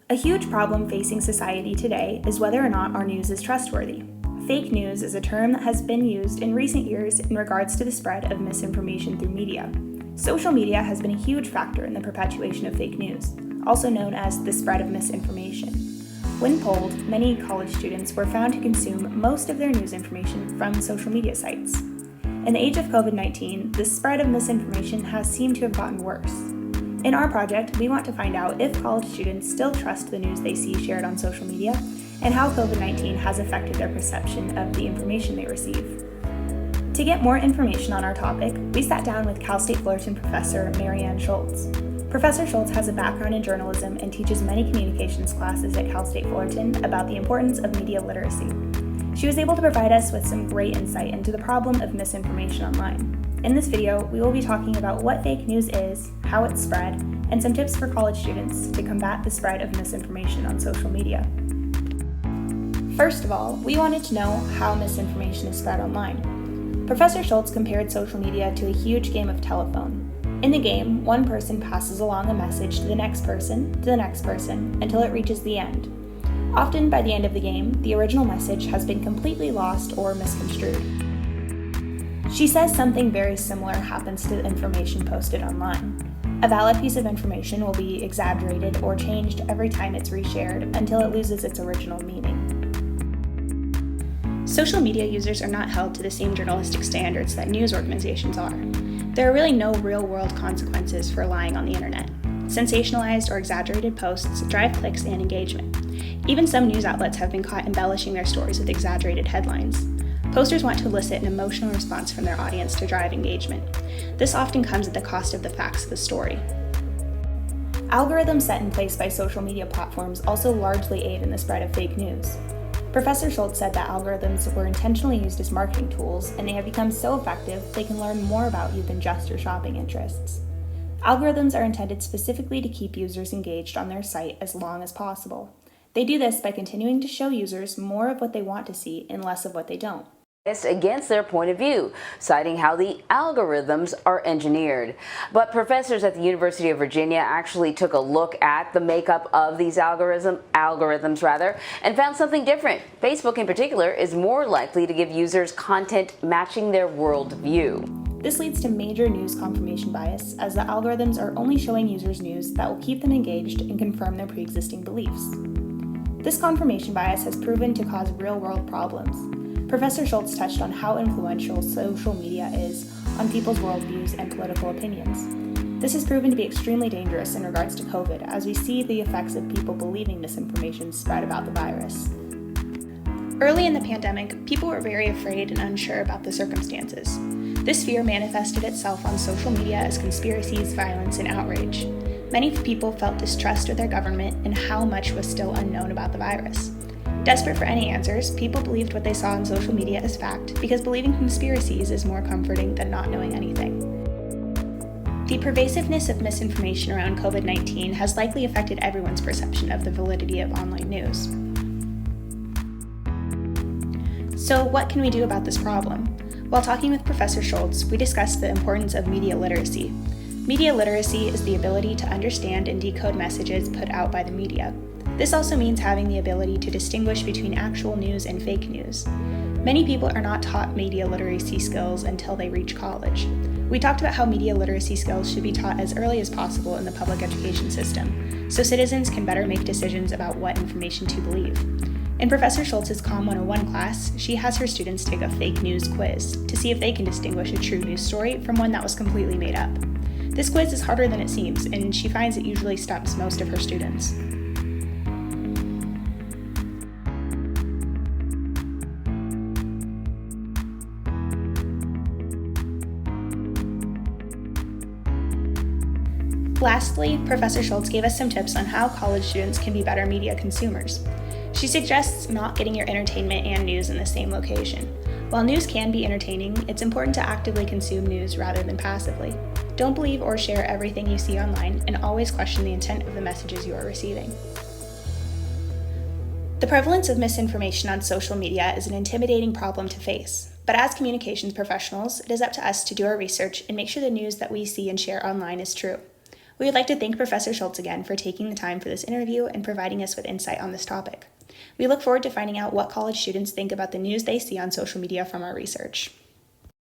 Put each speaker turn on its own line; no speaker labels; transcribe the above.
A huge problem facing society today is whether or not our news is trustworthy. Fake news is a term that has been used in recent years in regards to the spread of misinformation through media. Social media has been a huge factor in the perpetuation of fake news, also known as the spread of misinformation. When polled, many college students were found to consume most of their news information from social media sites. In the age of COVID-19, the spread of misinformation has seemed to have gotten worse. In our project, we want to find out if college students still trust the news they see shared on social media and how COVID-19 has affected their perception of the information they receive. To get more information on our topic, we sat down with Cal State Fullerton professor Marianne Schultz. Professor Schultz has a background in journalism and teaches many communications classes at Cal State Fullerton about the importance of media literacy. She was able to provide us with some great insight into the problem of misinformation online. In this video, we will be talking about what fake news is, how it's spread, and some tips for college students to combat the spread of misinformation on social media. First of all, we wanted to know how misinformation is spread online. Professor Schultz compared social media to a huge game of telephone. In the game, one person passes along a message to the next person, until it reaches the end. Often, by the end of the game, the original message has been completely lost or misconstrued. She says something very similar happens to the information posted online. A valid piece of information will be exaggerated or changed every time it's reshared until it loses its original meaning. Social media users are not held to the same journalistic standards that news organizations are. There are really no real-world consequences for lying on the internet. Sensationalized or exaggerated posts drive clicks and engagement. Even some news outlets have been caught embellishing their stories with exaggerated headlines. Posters want to elicit an emotional response from their audience to drive engagement. This often comes at the cost of the facts of the story. Algorithms set in place by social media platforms also largely aid in the spread of fake news. Professor Schultz said that algorithms were intentionally used as marketing tools, and they have become so effective they can learn more about you than just your shopping interests. Algorithms are intended specifically to keep users engaged on their site as long as possible. They do this by continuing to show users more of what they want to see and less of what they don't.
Against their point of view, citing how the algorithms are engineered. But professors at the University of Virginia actually took a look at the makeup of these algorithms, and found something different. Facebook in particular is more likely to give users content matching their worldview.
This leads to major news confirmation bias, as the algorithms are only showing users news that will keep them engaged and confirm their pre-existing beliefs. This confirmation bias has proven to cause real-world problems. Professor Schultz touched on how influential social media is on people's worldviews and political opinions. This has proven to be extremely dangerous in regards to COVID, as we see the effects of people believing misinformation spread about the virus. Early in the pandemic, people were very afraid and unsure about the circumstances. This fear manifested itself on social media as conspiracies, violence, and outrage. Many people felt distrust of their government and how much was still unknown about the virus. Desperate for any answers, people believed what they saw on social media as fact because believing conspiracies is more comforting than not knowing anything. The pervasiveness of misinformation around COVID-19 has likely affected everyone's perception of the validity of online news. So what can we do about this problem? While talking with Professor Schultz, we discussed the importance of media literacy. Media literacy is the ability to understand and decode messages put out by the media. This also means having the ability to distinguish between actual news and fake news. Many people are not taught media literacy skills until they reach college. We talked about how media literacy skills should be taught as early as possible in the public education system, so citizens can better make decisions about what information to believe. In Professor Schultz's Comm 101 class, she has her students take a fake news quiz to see if they can distinguish a true news story from one that was completely made up. This quiz is harder than it seems, and she finds it usually stumps most of her students. Lastly, Professor Schultz gave us some tips on how college students can be better media consumers. She suggests not getting your entertainment and news in the same location. While news can be entertaining, it's important to actively consume news rather than passively. Don't believe or share everything you see online, and always question the intent of the messages you are receiving. The prevalence of misinformation on social media is an intimidating problem to face, but as communications professionals, it is up to us to do our research and make sure the news that we see and share online is true. We would like to thank Professor Schultz again for taking the time for this interview and providing us with insight on this topic. We look forward to finding out what college students think about the news they see on social media from our research.